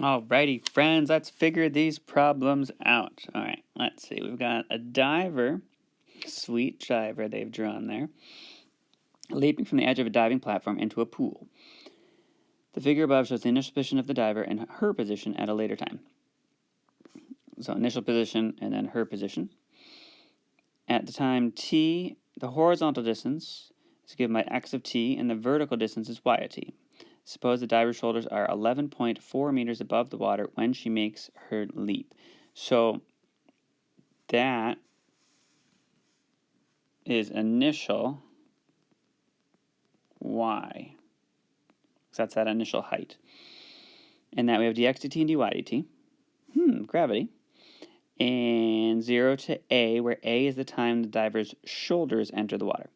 Alrighty, friends, let's figure these problems out. Alright, let's see. We've got a diver, sweet diver they've drawn there, leaping from the edge of a diving platform into a pool. The figure above shows the initial position of the diver and her position at a later time. So initial position and then her position. At the time t, the horizontal distance is given by x of t and the vertical distance is y of t. Suppose the diver's shoulders are 11.4 meters above the water when she makes her leap. So that is initial y. So that's that initial height. And that we have dx dt and dy dt. Gravity. And 0 to a, where a is the time the diver's shoulders enter the water.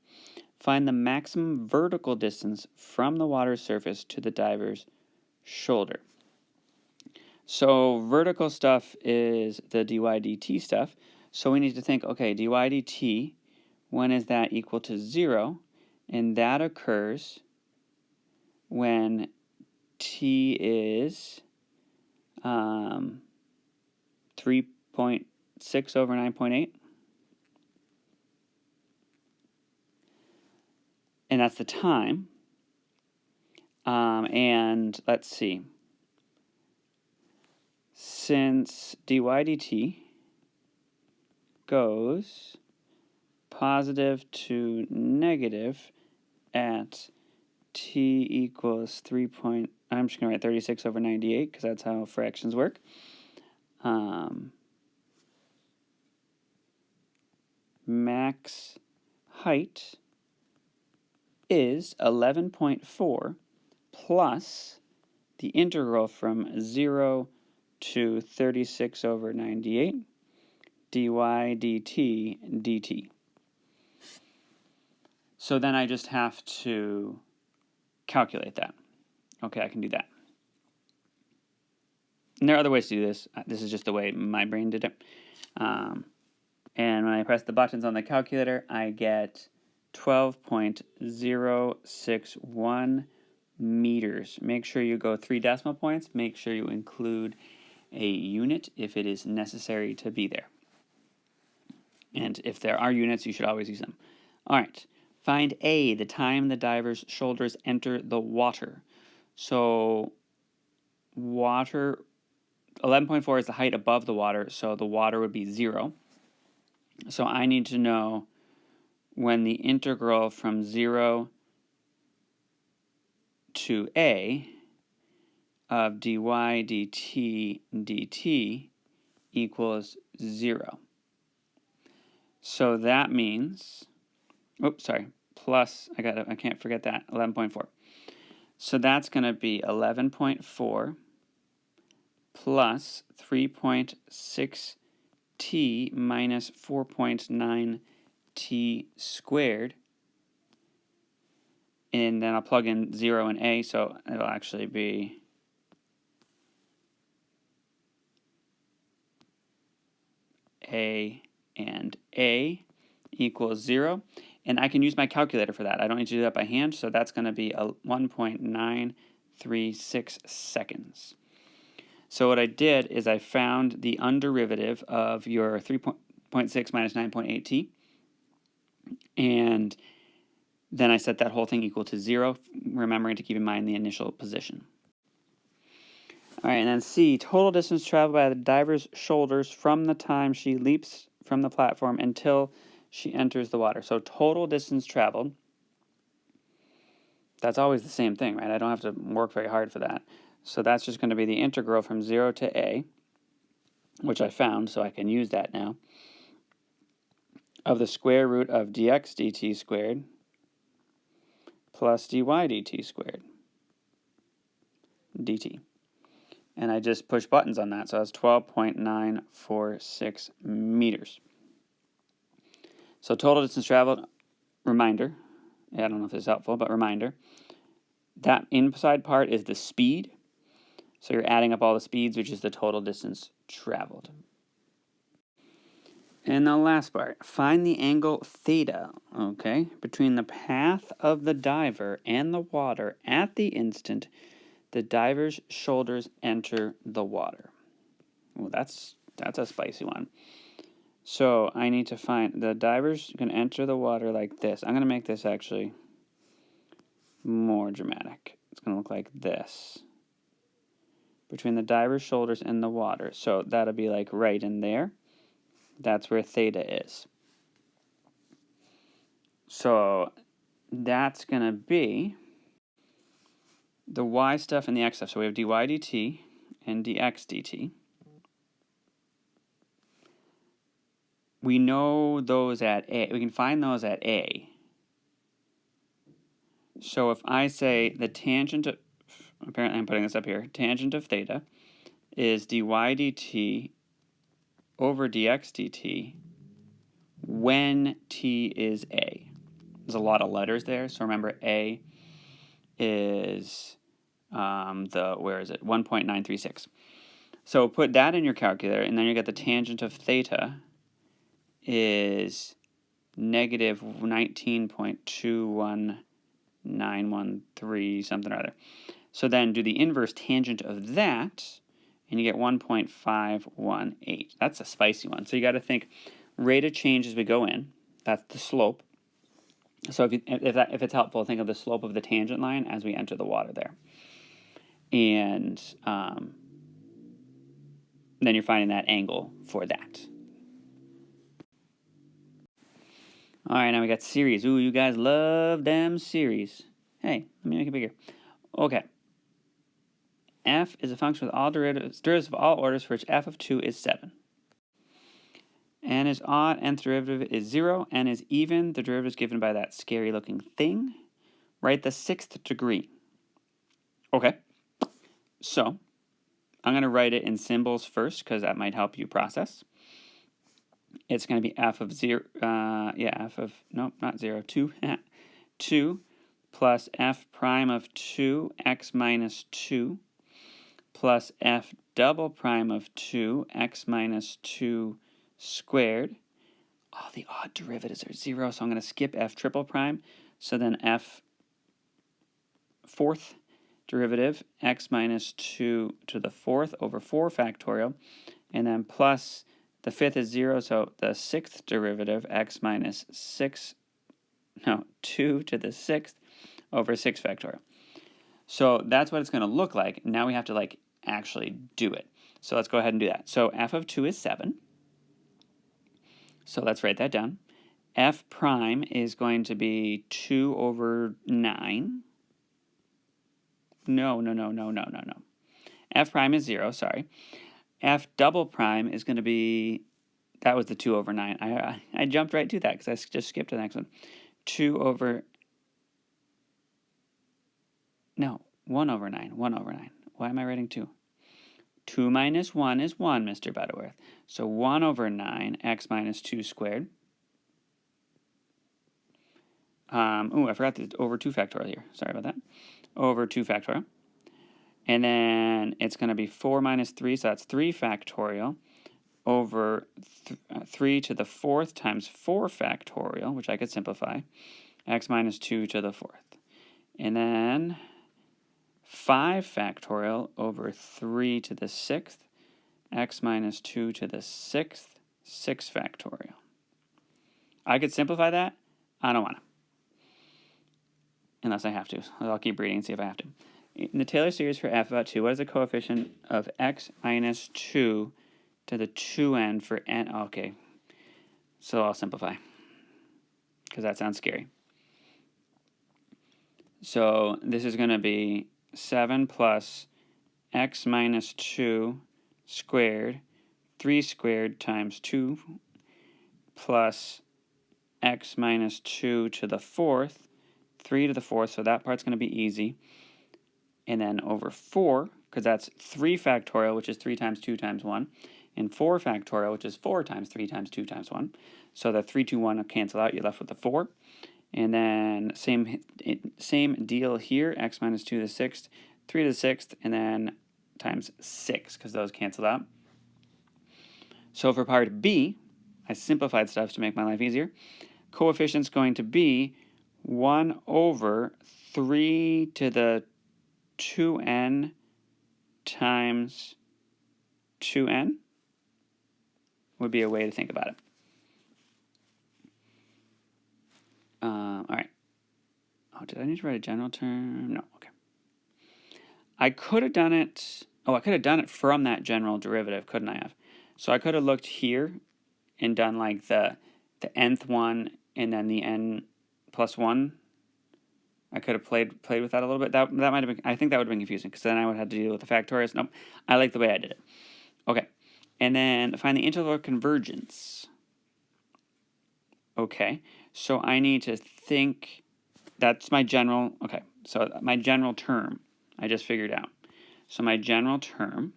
Find the maximum vertical distance from the water's surface to the diver's shoulder. So vertical stuff is the dy dt stuff. So we need to think, okay, dy dt, when is that equal to 0? And that occurs when t is 3.6 over 9.8. And that's the time. And let's see. Since dy dt goes positive to negative at t equals 3. I'm just going to write 36 over 98 because that's how fractions work. Max height is 11.4 plus the integral from 0 to 36 over 98 dy dt dt. So then I just have to calculate that. Okay, I can do that. And there are other ways to do this. This is just the way my brain did it. And when I press the buttons on the calculator, I get 12.061 meters. Make sure you go 3 decimal points. Make sure you include a unit if it is necessary to be there. And if there are units, you should always use them. All right. Find A, the time the diver's shoulders enter the water. So water, 11.4 is the height above the water, so the water would be 0. So I need to know when the integral from 0 to a of dy dt dt equals 0. So that means, plus, I can't forget that, 11.4. So that's going to be 11.4 plus 3.6 t minus 4.9 t squared. And then I'll plug in 0 and a, so it'll actually be a and a equals 0. And I can use my calculator for that. I don't need to do that by hand, so that's going to be 1.936 seconds. So what I did is I found the underderivative of your 3.6 minus 9.8t, and then I set that whole thing equal to 0, remembering to keep in mind the initial position. All right, and then C, total distance traveled by the diver's shoulders from the time she leaps from the platform until she enters the water. So total distance traveled, that's always the same thing, right? I don't have to work very hard for that. So that's just going to be the integral from 0 to a, which I found, so I can use that now, of the square root of dx dt squared plus dy dt squared dt. And I just push buttons on that, so that's 12.946 meters. So total distance traveled, reminder, I don't know if this is helpful, but reminder, that inside part is the speed. So you're adding up all the speeds, which is the total distance traveled. And the last part, find the angle theta, okay, between the path of the diver and the water at the instant the diver's shoulders enter the water. Well, that's a spicy one. So I need to find the diver's going to enter the water like this. I'm going to make this actually more dramatic. It's going to look like this. Between the diver's shoulders and the water. So that'll be like right in there. That's where theta is. So that's going to be the y stuff and the x stuff. So we have dy dt and dx dt. We know those at A. We can find those at A. So if I say the tangent of, apparently I'm putting this up here, tangent of theta is dy dt over dx dt when t is A. There's a lot of letters there, so remember A is where is it? 1.936. So put that in your calculator, and then you get the tangent of theta is negative 19.21913 something or other. So then do the inverse tangent of that, and you get 1.518. That's a spicy one. So you got to think rate of change as we go in. That's the slope. So if it's helpful, think of the slope of the tangent line as we enter the water there. And then you're finding that angle for that. All right, now we got series. Ooh, you guys love them series. Hey, let me make it bigger. Okay. F is a function with all derivatives of all orders for which f of 2 is 7. N is odd, nth derivative is 0, n is even, the derivative is given by that scary looking thing. Write the 6th degree. Okay. So, I'm going to write it in symbols first because that might help you process. It's going to be f of 0, f of, nope, not 0, 2, 2 plus f prime of 2, x minus 2, plus f double prime of 2, x minus 2 squared. Oh, the odd derivatives are 0, so I'm going to skip f triple prime. So then f fourth derivative, x minus 2 to the 4th over 4 factorial, and then plus the 5th is 0, so the 6th derivative, x minus 2 to the 6th over 6 factorial. So that's what it's going to look like. Now we have to actually do it. So let's go ahead and do that. So f of 2 is 7. So let's write that down. F prime is going to be 2 over 9. No. F prime is 0, sorry. F double prime is going to be, that was the 2 over 9. I jumped right to that because I just skipped to the next one. 1 over 9. 1 over 9. Why am I writing 2? 2 minus 1 is 1, Mr. Butterworth. So 1 over 9, x minus 2 squared. I forgot the over 2 factorial here. Sorry about that. Over 2 factorial. And then it's going to be 4 minus 3, so that's 3 factorial over 3 to the 4th times 4 factorial, which I could simplify, x minus 2 to the 4th. And then 5 factorial over 3 to the 6th, x minus 2 to the 6th, 6 factorial. I could simplify that. I don't want to. Unless I have to. I'll keep reading and see if I have to. In the Taylor series for f about 2, what is the coefficient of x minus 2 to the 2n for n? Okay. So I'll simplify. Because that sounds scary. So this is going to be 7 plus x minus 2 squared, 3 squared times 2 plus x minus 2 to the 4th, 3 to the 4th, so that part's going to be easy. And then over 4, because that's 3 factorial, which is 3 times 2 times 1, and 4 factorial, which is 4 times 3 times 2 times 1. So the 3, 2, 1 will cancel out. You're left with the 4. And then same deal here, x minus 2 to the 6th, 3 to the 6th, and then times 6, because those cancel out. So for part B, I simplified stuff to make my life easier. Coefficient's going to be 1 over 3 to the 2n times 2n would be a way to think about it. All right. Oh, did I need to write a general term? No, okay. I could have done it, I could have done it from that general derivative, couldn't I have? So I could have looked here and done like the nth one and then the n plus 1. I could have played with that a little bit. That might have been, I think that would have been confusing because then I would have to deal with the factorials. Nope, I like the way I did it. Okay, and then find the interval of convergence. Okay, so I need to think, that's my general, okay, so my general term I just figured out. So my general term,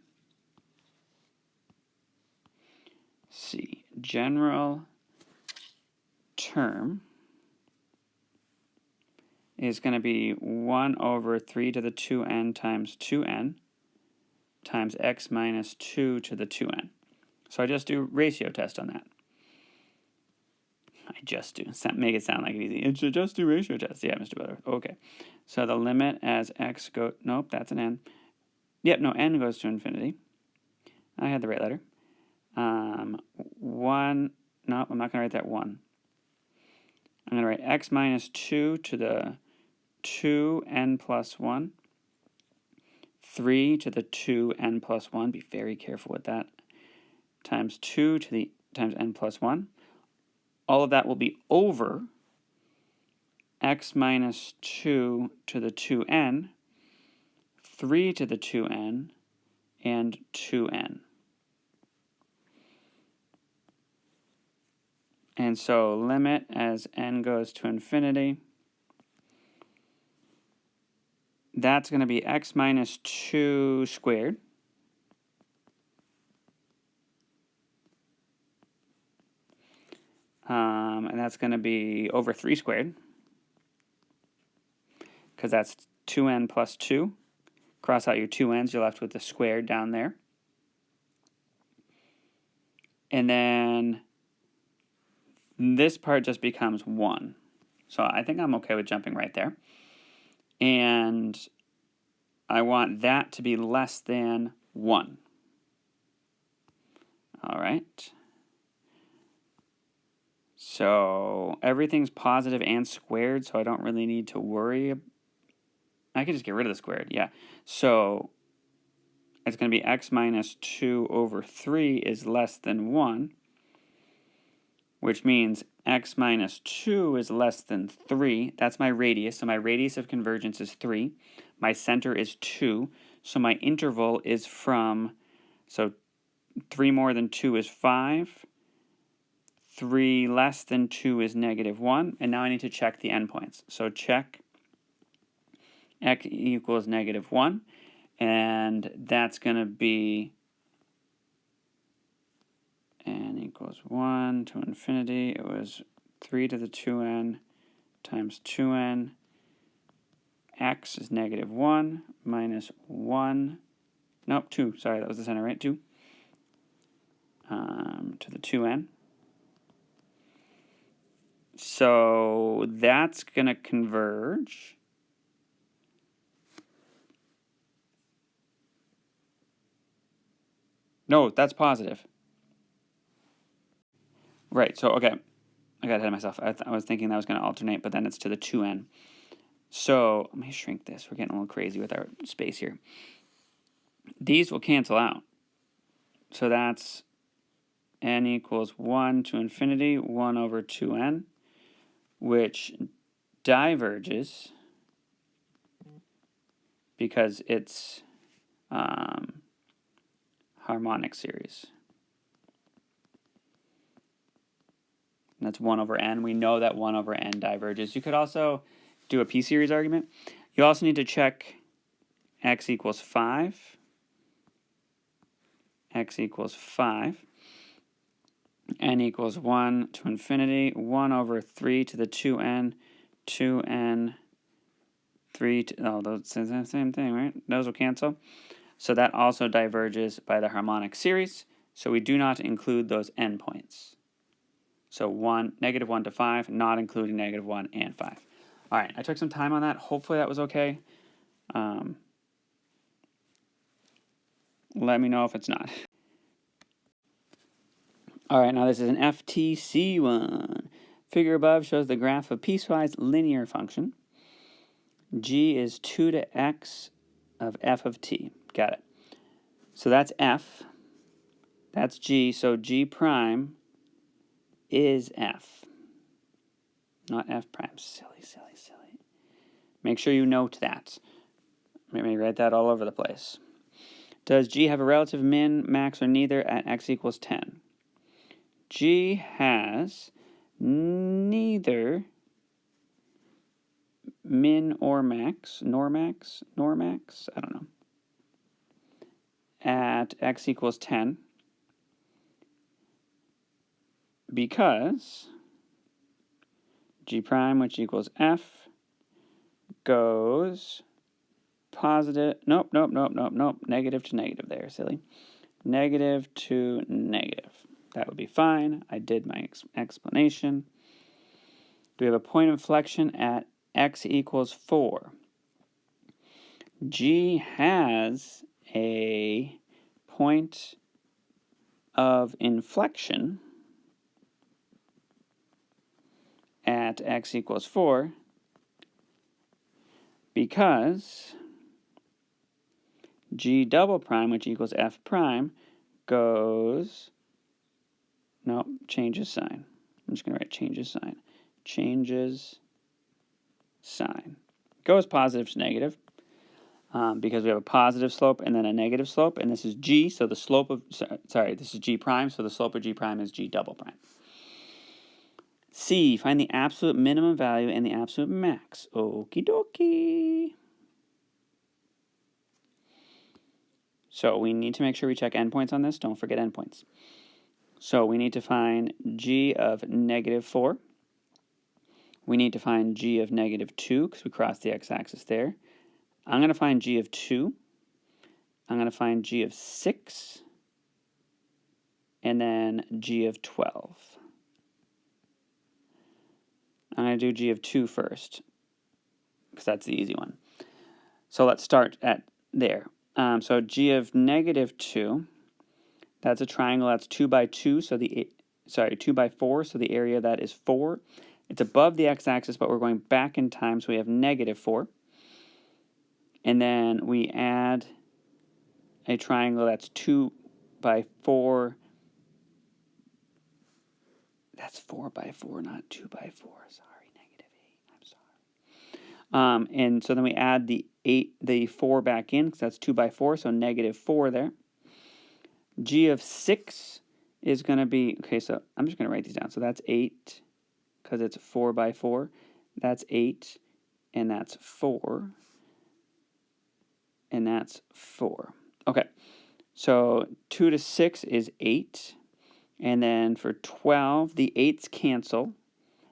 general term is going to be 1 over 3 to the 2n times 2n times x minus 2 to the 2n. So I just do ratio test on that. I just do. Make it sound like easy. It should just do ratio test. Yeah, Mr. Butler. Okay. So the limit as x goes, nope, that's an n. Yep, no, n goes to infinity. I had the right letter. 1, no, I'm not going to write that 1. I'm going to write x minus 2 to the 2n plus 1. 3 to the 2n plus 1. Be very careful with that. Times 2 to the times n plus 1. All of that will be over x minus 2 to the 2n, 3 to the 2n, and 2n. And so limit as n goes to infinity, that's going to be x minus 2 squared. And that's going to be over 3 squared, because that's 2n plus 2. Cross out your 2n's, you're left with the squared down there. And then this part just becomes 1. So I think I'm okay with jumping right there. And I want that to be less than 1. All right. So everything's positive and squared, so I don't really need to worry. I can just get rid of the squared, yeah. So it's going to be x minus 2 over 3 is less than 1, which means x minus 2 is less than 3. That's my radius, so my radius of convergence is 3. My center is 2, so my interval is from, so 3 more than 2 is 5. 3 less than 2 is -1, and now I need to check the endpoints. So check x equals -1, and that's going to be n equals 1 to infinity. It was 3 to the 2n times 2n. X is -1 minus 1. Nope, 2. Sorry, that was the center, right? 2 to the 2n. So that's going to converge. No, that's positive. Right, so, okay, I got ahead of myself. I was thinking that was going to alternate, but then it's to the 2n. So let me shrink this. We're getting a little crazy with our space here. These will cancel out. So that's n equals 1 to infinity, 1 over 2n, which diverges because it's harmonic series. And that's 1 over n. We know that 1 over n diverges. You could also do a p-series argument. You also need to check x equals 5. X equals 5. N equals 1 to infinity. 1 over 3 to the 2n. 2n. 3 to, oh, those are the same thing, right? Those will cancel. So that also diverges by the harmonic series. So we do not include those endpoints. So -1 to 5, not including -1 and 5. All right, I took some time on that. Hopefully that was okay. Let me know if it's not. All right, now this is an FTC one. Figure above shows the graph of piecewise linear function. G is 2 to x of f of t. Got it. So that's f. That's g. So g prime is f. Not f prime. Silly, silly, silly. Make sure you note that. Maybe write that all over the place. Does g have a relative min, max, or neither at x equals 10? G has neither min or max, nor max, I don't know, at x equals 10 because g prime, which equals f, goes positive, nope, negative to negative there, silly. Negative to negative. That would be fine. I did my explanation. Do we have a point of inflection at x equals 4? G has a point of inflection at x equals 4 because g double prime, which equals f prime, goes, no, changes sign. I'm just going to write changes sign. Changes sign. Goes positive to negative because we have a positive slope and then a negative slope, and this is g, so the slope of, this is g prime, so the slope of g prime is g double prime. C, find the absolute minimum value and the absolute max. Okie dokie. So we need to make sure we check endpoints on this. Don't forget endpoints. So we need to find g of negative 4. We need to find g of negative 2 because we crossed the x-axis there. I'm going to find g of 2. I'm going to find g of 6. And then g of 12. I'm going to do g of 2 first because that's the easy one. So let's start at there. So g of negative 2, that's a triangle that's 2 by 2, so 2 by 4, so the area of that is 4. It's above the x-axis, but we're going back in time, so we have negative 4. And then we add a triangle that's 2 by 4. That's 4 by 4, not 2 by 4. Sorry, negative 8. I'm sorry. And so then we add the 4 back in, because that's 2 by 4, so negative 4 there. G of 6 is going to be, okay, so I'm just going to write these down. So that's 8, because it's 4 by 4. That's 8, and that's 4, and that's 4. Okay, so 2 to 6 is 8, and then for 12, the 8's cancel,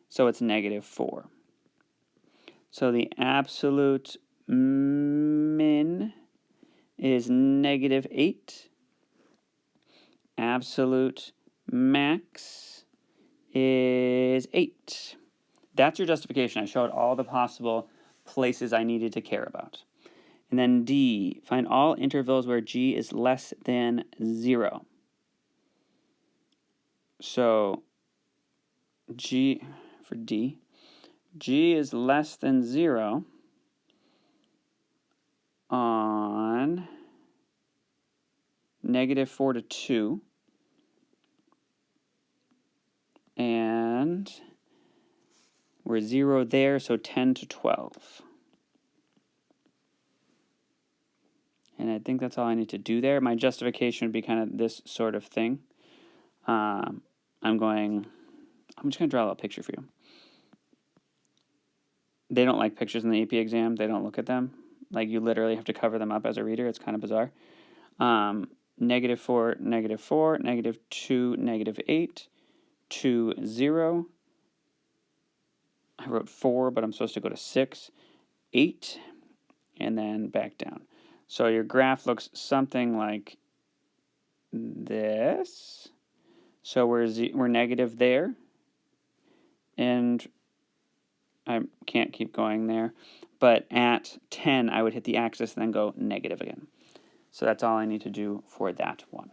so it's negative 4. So the absolute min is negative 8. Absolute max is 8. That's your justification. I showed all the possible places I needed to care about. And then D, find all intervals where g is less than 0. So g, for D, g is less than 0 on negative 4 to 2. And we're 0 there, so 10 to 12. And I think that's all I need to do there. My justification would be kind of this sort of thing. I'm just going to draw a little picture for you. They don't like pictures in the AP exam. They don't look at them. Like, you literally have to cover them up as a reader. It's kind of bizarre. Negative 4, negative 4, negative 2, negative 8, 2, 0. I wrote 4, but I'm supposed to go to 6, 8, and then back down. So your graph looks something like this. So we're negative there, and I can't keep going there. But at 10, I would hit the axis and then go negative again. So that's all I need to do for that one.